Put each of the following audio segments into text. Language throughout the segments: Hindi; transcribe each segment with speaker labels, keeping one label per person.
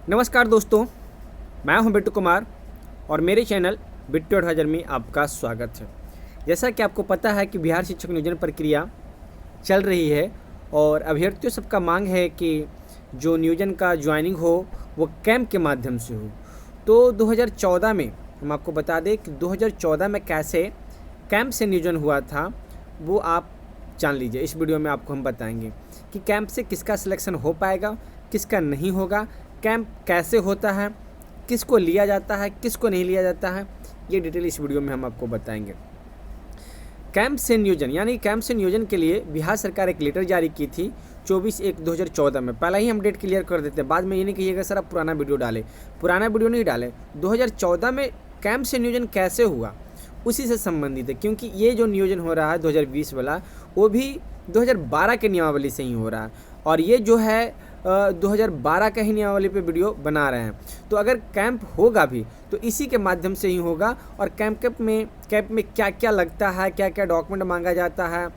Speaker 1: नमस्कार दोस्तों, मैं हूं बिट्टू कुमार और मेरे चैनल बिट्टू एडवाइजर में आपका स्वागत है। जैसा कि आपको पता है कि बिहार शिक्षक नियोजन प्रक्रिया चल रही है और अभ्यर्थियों सबका मांग है कि जो नियोजन का ज्वाइनिंग हो वो कैंप के माध्यम से हो। तो 2014 में हम आपको बता दें कि 2014 में कैसे कैंप से नियोजन हुआ था वो आप जान लीजिए। इस वीडियो में आपको हम बताएंगे कि कैंप से किसका सिलेक्शन हो पाएगा, किसका नहीं होगा, कैंप कैसे होता है, किसको लिया जाता है, किसको नहीं लिया जाता है, ये डिटेल इस वीडियो में हम आपको बताएंगे। कैंप से नियोजन यानी कैंप से नियोजन के लिए बिहार सरकार एक लेटर जारी की थी 24/1/2014 में। पहला ही हम डेट क्लियर कर देते हैं, बाद में ये नहीं कहिएगा सर आप पुराना वीडियो डालें। पुराना वीडियो नहीं डालें, 2014 में कैंप से नियोजन कैसे हुआ उसी से संबंधित है, क्योंकि ये जो नियोजन हो रहा है 2020 वाला वो भी 2012 के नियमावली से ही हो रहा है और ये जो है 2012 का ही नियमावली पे वीडियो बना रहे हैं। तो अगर कैंप होगा भी तो इसी के माध्यम से ही होगा। और कैंप में क्या क्या लगता है, क्या क्या डॉक्यूमेंट मांगा जाता है,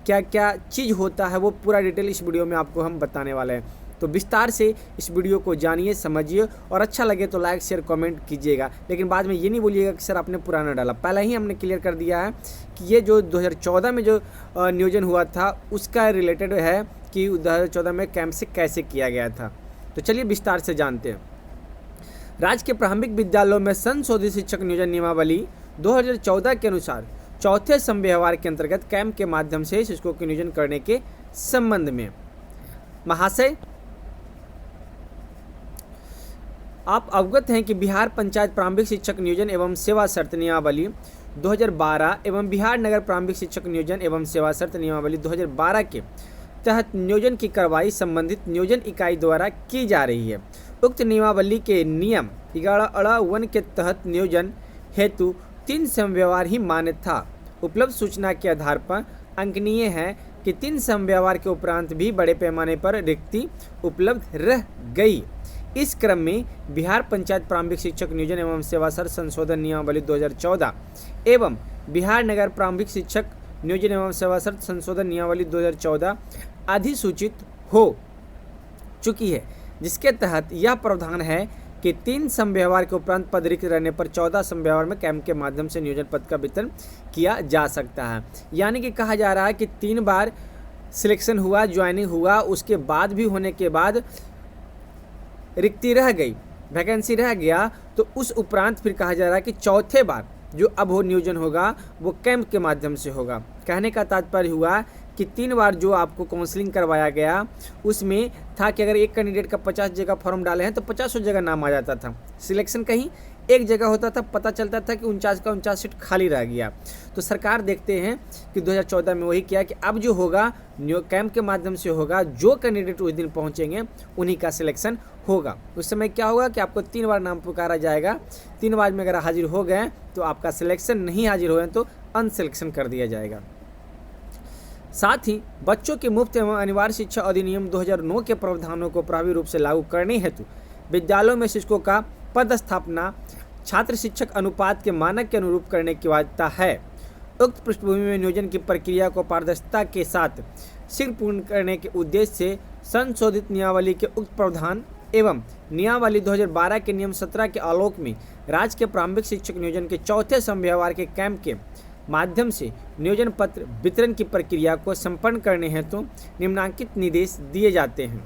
Speaker 1: क्या क्या चीज़ होता है, वो पूरा डिटेल इस वीडियो में आपको हम बताने वाले हैं। तो विस्तार से इस वीडियो को जानिए, समझिए और अच्छा लगे तो लाइक शेयर कमेंट कीजिएगा। लेकिन बाद में ये नहीं बोलिएगा कि सर आपने पुराना डाला। पहले ही हमने क्लियर कर दिया है कि ये जो 2014 में जो नियोजन हुआ था उसका रिलेटेड है कि 2014 में कैंप से कैसे किया गया था। तो चलिए विस्तार से जानते हैं। राज्य के प्रारंभिक विद्यालयों में संशोधित शिक्षक नियोजन नियमावली 2014 के अनुसार चौथे समव्यवहार के अंतर्गत कैंप के माध्यम से शिक्षकों के नियोजन करने के संबंध में महाशय आप अवगत हैं कि बिहार पंचायत प्रारंभिक शिक्षक नियोजन एवं सेवा शर्त नियमावली 2012 एवं बिहार नगर प्रारंभिक शिक्षक नियोजन एवं सेवा शर्त नियमावली 2012 के तहत नियोजन की कार्रवाई संबंधित नियोजन इकाई द्वारा की जा रही है। उक्त नियमावली के नियम 11(1) के तहत नियोजन हेतु 3 समव्यवहार ही मान्य था। उपलब्ध सूचना के आधार पर अंकनीय है कि 3 समव्यवहार के उपरांत भी बड़े पैमाने पर रिक्ति उपलब्ध रह गई। इस क्रम में बिहार पंचायत प्रारंभिक शिक्षक नियोजन एवं सेवा शर्त संशोधन नियमावली 2014 एवं बिहार नगर प्रारंभिक शिक्षक नियोजन एवं सेवा शर्त संशोधन नियमावली 2014 अधिसूचित हो चुकी है, जिसके तहत यह प्रावधान है कि 3 समव्यवहार के उपरांत पद रिक्त रहने पर 14 समव्यवहार में कैंप के माध्यम से नियोजन पद का वितरण किया जा सकता है। यानी कि कहा जा रहा है कि 3 बार सिलेक्शन हुआ, ज्वाइनिंग हुआ, उसके बाद भी होने के बाद रिक्ति रह गई, वैकेंसी रह गया, तो उस उपरांत फिर कहा जा रहा है कि चौथे बार जो अब हो नियोजन होगा वो कैंप के माध्यम से होगा। कहने का तात्पर्य हुआ कि 3 बार जो आपको काउंसलिंग करवाया गया उसमें था कि अगर एक कैंडिडेट का 50 जगह फॉर्म डाले हैं तो 50 जगह नाम आ जाता था। सिलेक्शन कहीं एक जगह होता था, पता चलता था कि 49 का 49 सीट खाली रह गया। तो सरकार देखते हैं कि 2014 में वही किया कि अब जो होगा कैंप के माध्यम से होगा, जो कैंडिडेट उस दिन पहुंचेंगे उन्हीं का सिलेक्शन होगा। उस समय क्या होगा कि आपको 3 बार नाम पुकारा जाएगा, 3 बार में अगर हाजिर हो गए तो आपका सिलेक्शन, नहीं हाजिर हुए तो अनसिलेक्शन कर दिया जाएगा। साथ ही बच्चों के मुफ्त एवं अनिवार्य शिक्षा अधिनियम 2009 के प्रावधानों को प्रभावी रूप से लागू करने हेतु विद्यालयों में शिक्षकों का पदस्थापना छात्र शिक्षक अनुपात के मानक के अनुरूप करने की बाध्यता है। उक्त पृष्ठभूमि में नियोजन की प्रक्रिया को पारदर्शिता के साथ शीघ्र पूर्ण करने के उद्देश्य से संशोधित नियमावली के उक्त प्रावधान एवं नियमावली 2012 के नियम 17 के आलोक में राज्य के प्रारंभिक शिक्षक नियोजन के चौथे समव्यवहार के कैंप के माध्यम से नियोजन पत्र वितरण की प्रक्रिया को संपन्न करने हेतु निम्नांकित निर्देश दिए जाते हैं।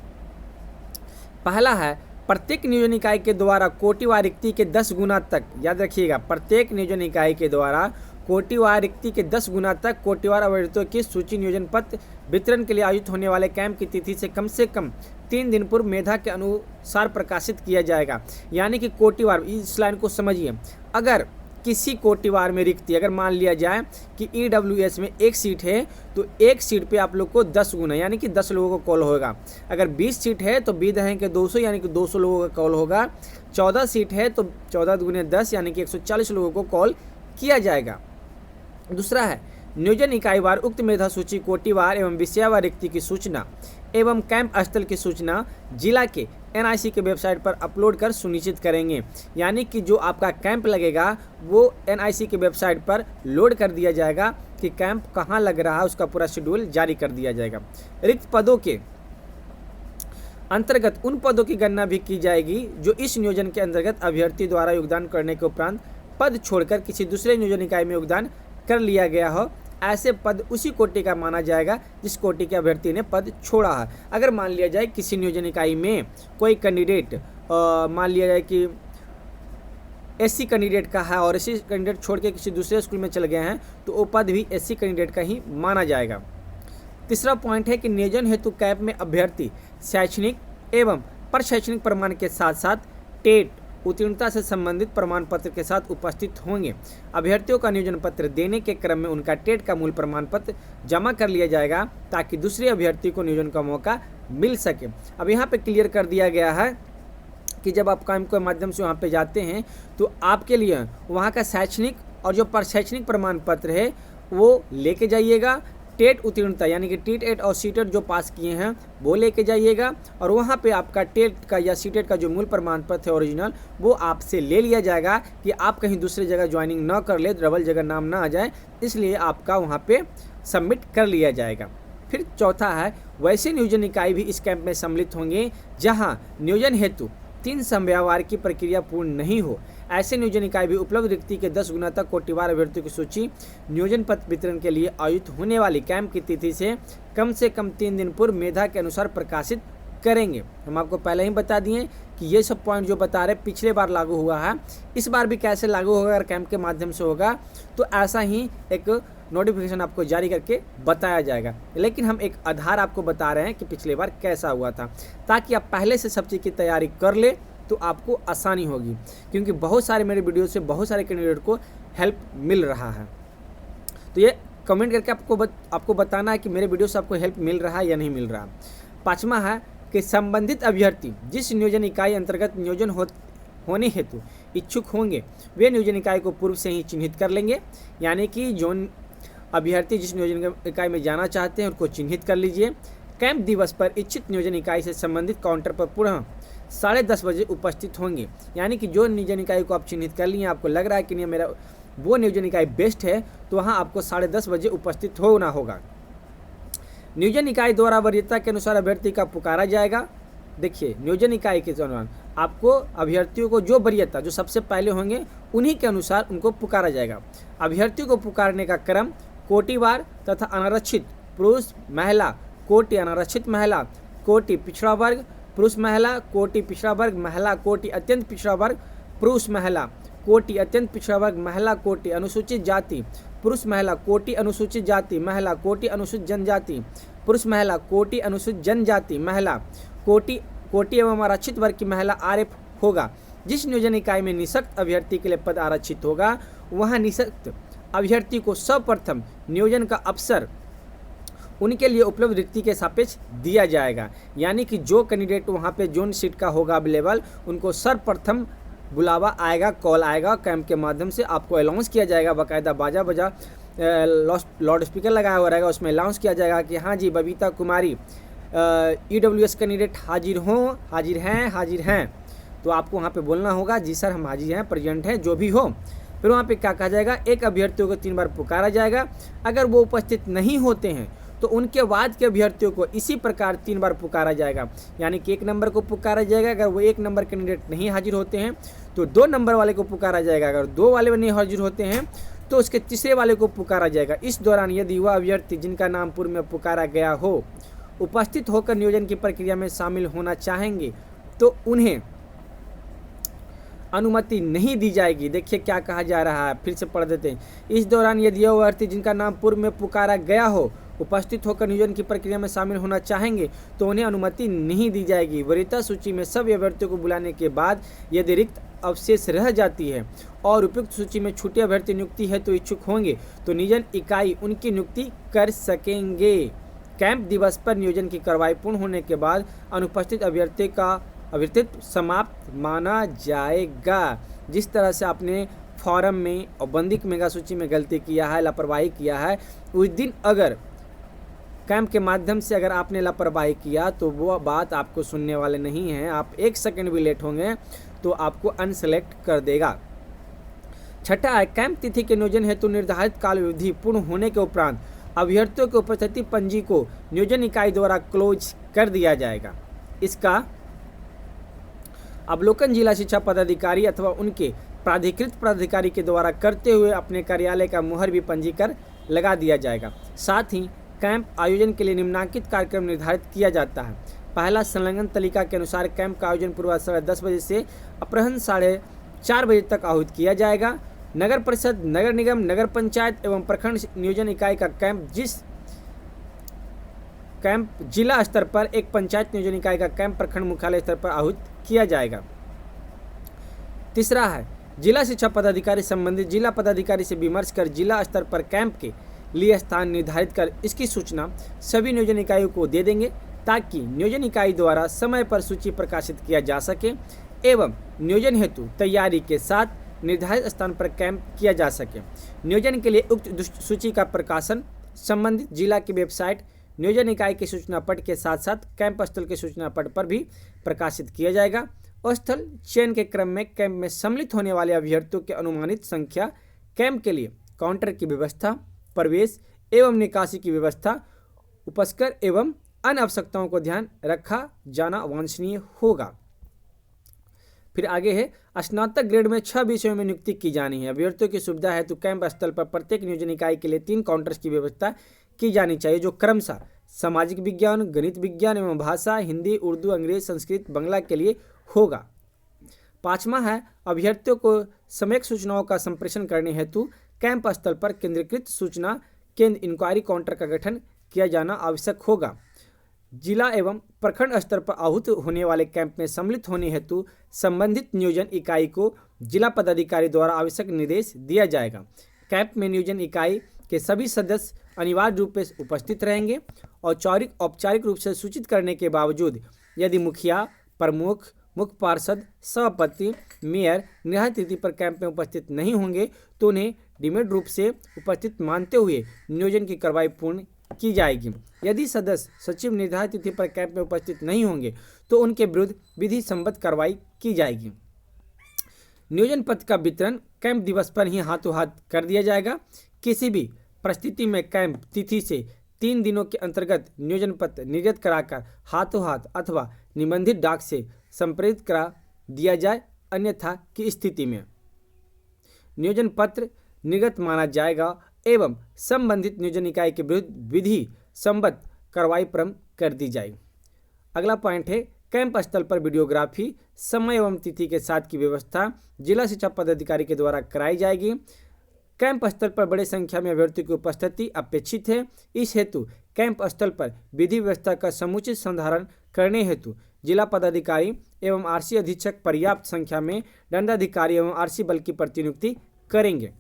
Speaker 1: पहला है, प्रत्येक नियोजन इकाई के द्वारा कोटिवार रिक्ति के 10 गुना तक, याद रखिएगा, प्रत्येक नियोजन इकाई के द्वारा कोटिवार रिक्ति के 10 गुना तक कोटिवार अभ्यर्थियों की सूची नियोजन पत्र वितरण के लिए आयोजित होने वाले कैंप की तिथि से कम 3 दिन पूर्व मेधा के अनुसार प्रकाशित किया जाएगा। यानी कि कोटिवार, इस लाइन को समझिए, अगर किसी कोटिवार में रिक्ति, अगर मान लिया जाए कि EWS में 1 सीट है तो 1 सीट पे आप लोग को 10 गुना यानी कि 10 लोगों को कॉल होगा। अगर 20 सीट है तो 20 हैं कि 200 यानी कि 200 लोगों का कॉल होगा। 14 सीट है तो 14 दूनी 10 यानी कि 140 लोगों को कॉल किया जाएगा। दूसरा है, नियोजन इकाई वार उक्त मेधा सूची कोटिवार एवं विषयवार रिक्ति की सूचना एवं कैंप स्थल की सूचना जिला के NIC के वेबसाइट पर अपलोड कर सुनिश्चित करेंगे। यानी कि जो आपका कैंप लगेगा वो NIC के वेबसाइट पर लोड कर दिया जाएगा कि कैंप कहाँ लग रहा है, उसका पूरा शेड्यूल जारी कर दिया जाएगा। रिक्त पदों के अंतर्गत उन पदों की गणना भी की जाएगी जो इस नियोजन के अंतर्गत अभ्यर्थी द्वारा योगदान करने के उपरांत पद छोड़कर किसी दूसरे नियोजन इकाई में योगदान कर लिया गया हो। ऐसे पद उसी कोटि का माना जाएगा जिस कोटि के अभ्यर्थी ने पद छोड़ा है। अगर मान लिया जाए किसी नियोजन इकाई में कोई कैंडिडेट मान लिया जाए कि एससी कैंडिडेट का है और एससी कैंडिडेट छोड़ के किसी दूसरे स्कूल में चले गए हैं तो वो पद भी एससी कैंडिडेट का ही माना जाएगा। तीसरा पॉइंट है कि नियोजन हेतु कैंप में अभ्यर्थी शैक्षणिक एवं प्रशैक्षणिक प्रमाण के साथ साथ टेट उत्तीर्णता से संबंधित प्रमाण पत्र के साथ उपस्थित होंगे। अभ्यर्थियों का नियोजन पत्र देने के क्रम में उनका टेट का मूल प्रमाण पत्र जमा कर लिया जाएगा ताकि दूसरे अभ्यर्थी को नियोजन का मौका मिल सके। अब यहाँ पे क्लियर कर दिया गया है कि जब आप कैंप के माध्यम से वहाँ पे जाते हैं तो आपके लिए वहाँ का शैक्षणिक और जो प्रशैक्षणिक प्रमाण पत्र है वो लेके जाइएगा। टेट उत्तीर्णता यानी कि टीटेट और सीटेट जो पास किए हैं वो लेके जाइएगा और वहाँ पे आपका टेट का या सीटेट का जो मूल प्रमाण पत्र है ओरिजिनल वो आपसे ले लिया जाएगा कि आप कहीं दूसरी जगह ज्वाइनिंग ना कर ले, डबल जगह नाम ना आ जाए, इसलिए आपका वहाँ पे सबमिट कर लिया जाएगा। फिर चौथा है वैसे नियोजन इकाई भी इस कैंप में सम्मिलित होंगे जहाँ नियोजन हेतु 3 समयावार की प्रक्रिया पूर्ण नहीं हो। ऐसे नियोजन इकाई भी उपलब्ध रिक्ति के 10 गुना तक कोटिवार अभ्यर्थियों की सूची नियोजन पत्र वितरण के लिए आयोजित होने वाली कैंप की तिथि से कम 3 दिन पूर्व मेधा के अनुसार प्रकाशित करेंगे। हम आपको पहले ही बता दिए कि ये सब पॉइंट जो बता रहे पिछले बार लागू हुआ है, इस बार भी कैसे लागू होगा। अगर कैंप के माध्यम से होगा तो ऐसा ही एक नोटिफिकेशन आपको जारी करके बताया जाएगा, लेकिन हम एक आधार आपको बता रहे हैं कि पिछले बार कैसा हुआ था, ताकि आप पहले से सब चीज़ की तैयारी कर ले तो आपको आसानी होगी। क्योंकि बहुत सारे मेरे वीडियो से बहुत सारे कैंडिडेट को हेल्प मिल रहा है। तो ये कमेंट करके आपको बताना है कि मेरे वीडियो से आपको हेल्प मिल रहा है या नहीं मिल रहा। 5वां है कि संबंधित अभ्यर्थी जिस नियोजन इकाई अंतर्गत नियोजन होने हेतु इच्छुक होंगे वे नियोजन इकाई को पूर्व से ही चिन्हित कर लेंगे। यानी कि जो अभ्यर्थी जिस नियोजन इकाई में जाना चाहते हैं उनको चिन्हित कर लीजिए। कैंप दिवस पर इच्छित नियोजन इकाई से संबंधित काउंटर पर पुनः 10:30 बजे उपस्थित होंगे। यानी कि जो नियोजन इकाई को आप चिन्हित कर लिए, आपको लग रहा है कि नहीं मेरा वो नियोजन इकाई बेस्ट है, तो वहाँ आपको 10:30 बजे उपस्थित होना होगा। नियोजन इकाई द्वारा वरीयता के अनुसार अभ्यर्थी का पुकारा जाएगा। देखिए, नियोजन इकाई के दौरान आपको अभ्यर्थियों को जो वरीयता जो सबसे पहले होंगे उन्हीं के अनुसार उनको पुकारा जाएगा। अभ्यर्थियों को पुकारने का क्रम कोटिवार तथा अनारक्षित पुरुष महिला, कोटि अनारक्षित महिला, कोटि पिछड़ा वर्ग पुरुष महिला, कोटि पिछड़ा वर्ग महिला, कोटि अत्यंत पिछड़ा वर्ग पुरुष महिला, कोटि अत्यंत पिछड़ा वर्ग महिला, कोटि अनुसूचित जाति पुरुष महिला, कोटि अनुसूचित जाति महिला, कोटि अनुसूचित जनजाति पुरुष महिला, कोटि अनुसूचित जनजाति महिला, कोटि एवं आरक्षित वर्ग की महिला आरएफ होगा। जिस नियोजन इकाई में निःशक्त अभ्यर्थी के लिए पद आरक्षित होगा वहाँ निःशक्त अभ्यर्थी को सर्वप्रथम नियोजन का अवसर उनके लिए उपलब्ध रिक्ति के सापेक्ष दिया जाएगा। यानी कि जो कैंडिडेट वहाँ पे जोन सीट का होगा अवेलेबल उनको सर्वप्रथम बुलावा आएगा, कॉल आएगा, कैंप के माध्यम से आपको अनाउंस किया जाएगा। बाकायदा बाजा लाउड स्पीकर लगाया हुआ रहेगा, उसमें अनाउंस किया जाएगा कि हाँ जी बबीता कुमारी EWS कैंडिडेट हाजिर हैं। तो आपको वहाँ पे बोलना होगा जी सर हम हाजिर हैं, प्रेजेंट हैं, जो भी हो। फिर वहाँ पे क्या कहा जाएगा, एक अभ्यर्थियों को 3 बार पुकारा जाएगा। अगर वो उपस्थित नहीं होते हैं तो उनके बाद के अभ्यर्थियों को इसी प्रकार 3 बार पुकारा जाएगा। यानी कि 1 नंबर को पुकारा जाएगा, अगर वो 1 नंबर कैंडिडेट नहीं हाजिर होते हैं तो 2 नंबर वाले को पुकारा जाएगा, अगर 2 वाले नहीं हाजिर होते हैं तो उसके तीसरे वाले को पुकारा जाएगा। इस दौरान यदि वह अभ्यर्थी जिनका नाम पूर्व में पुकारा गया हो उपस्थित होकर नियोजन की प्रक्रिया में शामिल होना चाहेंगे तो उन्हें अनुमति नहीं दी जाएगी। देखिए क्या कहा जा रहा है, फिर से पढ़ देते हैं। इस दौरान यदि वह अभ्यर्थी जिनका नाम पूर्व में पुकारा गया हो उपस्थित होकर नियोजन की प्रक्रिया में शामिल होना चाहेंगे तो उन्हें अनुमति नहीं दी जाएगी। वरीयता सूची में सभी अभ्यर्थियों को बुलाने के बाद यदि रिक्त अवशेष रह जाती है और उपयुक्त सूची में छूटे अभ्यर्थी नियुक्ति है तो इच्छुक होंगे तो नियोजन इकाई उनकी नियुक्ति कर सकेंगे। कैंप दिवस पर नियोजन की कार्रवाई पूर्ण होने के बाद अनुपस्थित अभ्यर्थी का अभ्यर्थित्व समाप्त माना जाएगा। जिस तरह से आपने फॉर्म में और बंदिक मेगा सूची में गलती किया है, लापरवाही किया है, उस दिन अगर कैंप के माध्यम से अगर आपने लापरवाही किया तो वो बात आपको सुनने वाले नहीं हैं। आप 1 सेकंड भी लेट होंगे तो आपको अनसेलेक्ट कर देगा। छठा है, कैंप तिथि के नियोजन हेतु निर्धारित काल विधि पूर्ण होने के उपरांत अभ्यर्थियों की उपस्थिति पंजी को नियोजन इकाई द्वारा क्लोज कर दिया जाएगा। इसका अवलोकन जिला शिक्षा पदाधिकारी अथवा उनके प्राधिकृत पदाधिकारी के द्वारा करते हुए अपने कार्यालय का मुहर भी पंजीकर लगा दिया जाएगा। साथ ही कैंप आयोजन के लिए निम्नांकित कार्यक्रम निर्धारित किया जाता है। पहला, संलग्न तालिका के अनुसार कैंप का आयोजन पूर्व 10:30 बजे से अपराह्न 4:30 बजे तक आहूत किया जाएगा। नगर परिषद, नगर निगम, नगर पंचायत एवं प्रखंड नियोजन इकाई का कैंप जिला स्तर पर, एक पंचायत नियोजन इकाई का कैंप प्रखंड मुख्यालय स्तर पर आहूत किया जाएगा। तीसरा है, जिला शिक्षा पदाधिकारी संबंधित जिला पदाधिकारी से विमर्श कर जिला स्तर पर कैंप के लिए स्थान निर्धारित कर इसकी सूचना सभी नियोजन इकाइयों को दे देंगे ताकि नियोजन इकाई द्वारा समय पर सूची प्रकाशित किया जा सके एवं नियोजन हेतु तैयारी के साथ निर्धारित स्थान पर कैंप किया जा सके। नियोजन के लिए उक्त सूची का प्रकाशन संबंधित जिला की वेबसाइट, नियोजन इकाई के सूचना पट के साथ साथ कैंप स्थल के सूचना पट पर भी प्रकाशित किया जाएगा। स्थल चयन के क्रम में कैंप में सम्मिलित होने वाले अभ्यर्थियों की अनुमानित संख्या, कैंप के लिए काउंटर की व्यवस्था, प्रवेश एवं निकासी की व्यवस्था, उपस्कर एवं अन्य आवश्यकताओं को ध्यान रखा जाना वांछनीय होगा। फिर आगे है, स्नातक ग्रेड में 6 विषयों में नियुक्ति की जानी है। अभ्यर्थियों की सुविधा हेतु कैंप स्थल पर प्रत्येक नियोजन इकाई के लिए 3 काउंटर्स की व्यवस्था की जानी चाहिए, जो क्रमशः सामाजिक विज्ञान, गणित विज्ञान एवं भाषा, हिंदी, उर्दू, अंग्रेज, संस्कृत, बांग्ला के लिए होगा। 5वां है, अभ्यर्थियों को सम्यक सूचनाओं का संप्रेषण करने हेतु कैंप स्थल पर केंद्रीकृत सूचना केंद्र इंक्वायरी काउंटर का गठन किया जाना आवश्यक होगा। जिला एवं प्रखंड स्तर पर आहूत होने वाले कैंप में सम्मिलित होने हेतु संबंधित नियोजन इकाई को जिला पदाधिकारी द्वारा आवश्यक निर्देश दिया जाएगा। कैंप में नियोजन इकाई के सभी सदस्य अनिवार्य रूप से उपस्थित रहेंगे और औपचारिक रूप से सूचित करने के बावजूद यदि मुखिया, प्रमुख, मुख्य पार्षद, सभापति, मेयर निर्धारित तिथि पर कैंप में उपस्थित नहीं होंगे तो उन्हें डिमेड रूप से उपस्थित मानते हुए नियोजन की कार्रवाई पूर्ण की जाएगी। यदि सदस्य सचिव निर्धारित तिथि पर कैंप में उपस्थित नहीं होंगे तो उनके विरुद्ध विधि सम्मत कार्रवाई की जाएगी। नियोजन पत्र का वितरण कैंप दिवस पर ही हाथों हाथ कर दिया जाएगा। किसी भी परिस्थिति में कैंप तिथि से 3 दिनों के अंतर्गत नियोजन पत्र निर्गत कराकर हाथों हाथ अथवा निबंधित डाक से संप्रेषित करा दिया जाए, अन्यथा की स्थिति में नियोजन पत्र निर्गत माना जाएगा एवं संबंधित नियोजन इकाई के विरुद्ध विधि सम्मत कार्रवाई प्रारंभ कर दी जाएगी। अगला पॉइंट है, कैंप स्थल पर वीडियोग्राफी समय एवं तिथि के साथ की व्यवस्था जिला शिक्षा पदाधिकारी के द्वारा कराई जाएगी। कैंप स्थल पर बड़ी संख्या में अभ्यर्थियों की उपस्थिति अपेक्षित है। इस हेतु कैंप स्थल पर विधि व्यवस्था का समुचित संधारण करने हेतु जिला पदाधिकारी एवं आरसी अधीक्षक पर्याप्त संख्या में दंडाधिकारी एवं आरसी बल की प्रतिनियुक्ति करेंगे।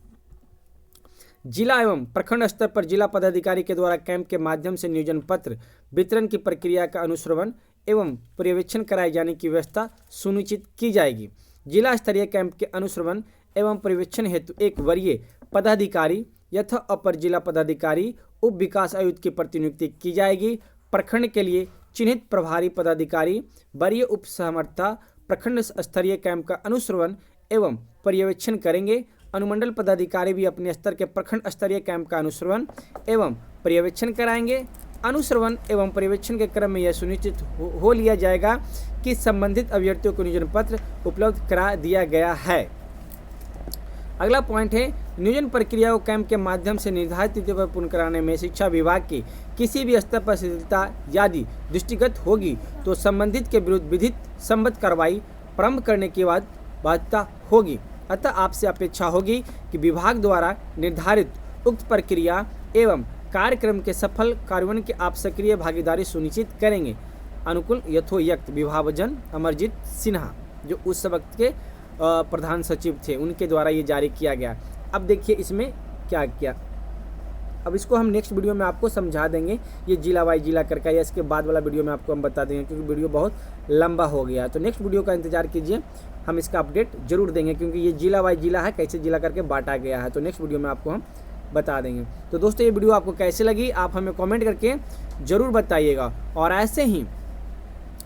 Speaker 1: जिला एवं प्रखंड स्तर पर जिला पदाधिकारी के द्वारा कैंप के माध्यम से नियोजन पत्र वितरण की प्रक्रिया का अनुश्रवण एवं पर्यवेक्षण कराए जाने की व्यवस्था सुनिश्चित की जाएगी। जिला स्तरीय कैंप के अनुश्रवण एवं पर्यवेक्षण हेतु एक वरीय पदाधिकारी यथा अपर जिला पदाधिकारी, उप विकास आयुक्त की प्रतिनियुक्ति की जाएगी। प्रखंड के लिए चिन्हित प्रभारी पदाधिकारी वरीय उप समर्था प्रखंड स्तरीय कैंप का अनुश्रवण एवं पर्यवेक्षण करेंगे। अनुमंडल पदाधिकारी भी अपने स्तर के प्रखंड स्तरीय कैंप का अनुश्रवण एवं पर्यवेक्षण कराएंगे। अनुश्रवण एवं पर्यवेक्षण के क्रम में यह सुनिश्चित हो लिया जाएगा कि संबंधित अभ्यर्थियों को नियोजन पत्र उपलब्ध करा दिया गया है। अगला पॉइंट है, नियोजन प्रक्रिया को कैंप के माध्यम से निर्धारित तिथि पर पूर्ण कराने में शिक्षा विभाग की किसी भी स्तर पर शिथिलता यदि दृष्टिगत होगी तो संबंधित के विरुद्ध विधिक सम्मत कार्रवाई प्रारंभ करने के बाद बाध्यता होगी। अतः आपसे अपेक्षा होगी कि विभाग द्वारा निर्धारित उक्त प्रक्रिया एवं कार्यक्रम के सफल कार्यान्वयन की आप सक्रिय भागीदारी सुनिश्चित करेंगे। अनुकूल यथोक्त विभाजन अमरजीत सिन्हा जो उस वक्त के प्रधान सचिव थे उनके द्वारा ये जारी किया गया। अब देखिए इसमें क्या किया, अब इसको हम नेक्स्ट वीडियो में आपको समझा देंगे। ये जिला वाई जिला करके या इसके बाद वाला वीडियो में आपको हम बता देंगे क्योंकि वीडियो बहुत लंबा हो गया। तो नेक्स्ट वीडियो का इंतजार कीजिए, हम इसका अपडेट जरूर देंगे क्योंकि ये जिला वाई जिला है, कैसे जिला करके बांटा गया है। तो नेक्स्ट वीडियो में आपको हम बता देंगे। तो दोस्तों ये वीडियो आपको कैसे लगी आप हमें कमेंट करके ज़रूर बताइएगा। और ऐसे ही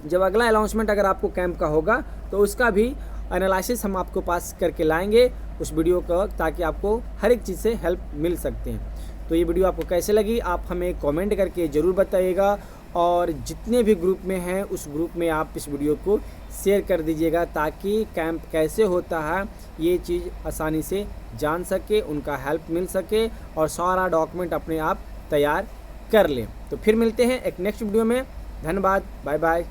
Speaker 1: जब अगला अनाउंसमेंट अगर आपको कैंप का होगा तो उसका भी एनालिसिस हम आपको पास करके लाएंगे उस वीडियो का, ताकि आपको हर एक चीज़ से हेल्प मिल सकते हैं। तो ये वीडियो आपको कैसे लगी आप हमें कमेंट करके ज़रूर बताइएगा। और जितने भी ग्रुप में हैं उस ग्रुप में आप इस वीडियो को शेयर कर दीजिएगा, ताकि कैंप कैसे होता है ये चीज़ आसानी से जान सके, उनका हेल्प मिल सके और सारा डॉक्यूमेंट अपने आप तैयार कर लें। तो फिर मिलते हैं एक नेक्स्ट वीडियो में। धन्यवाद, बाय बाय।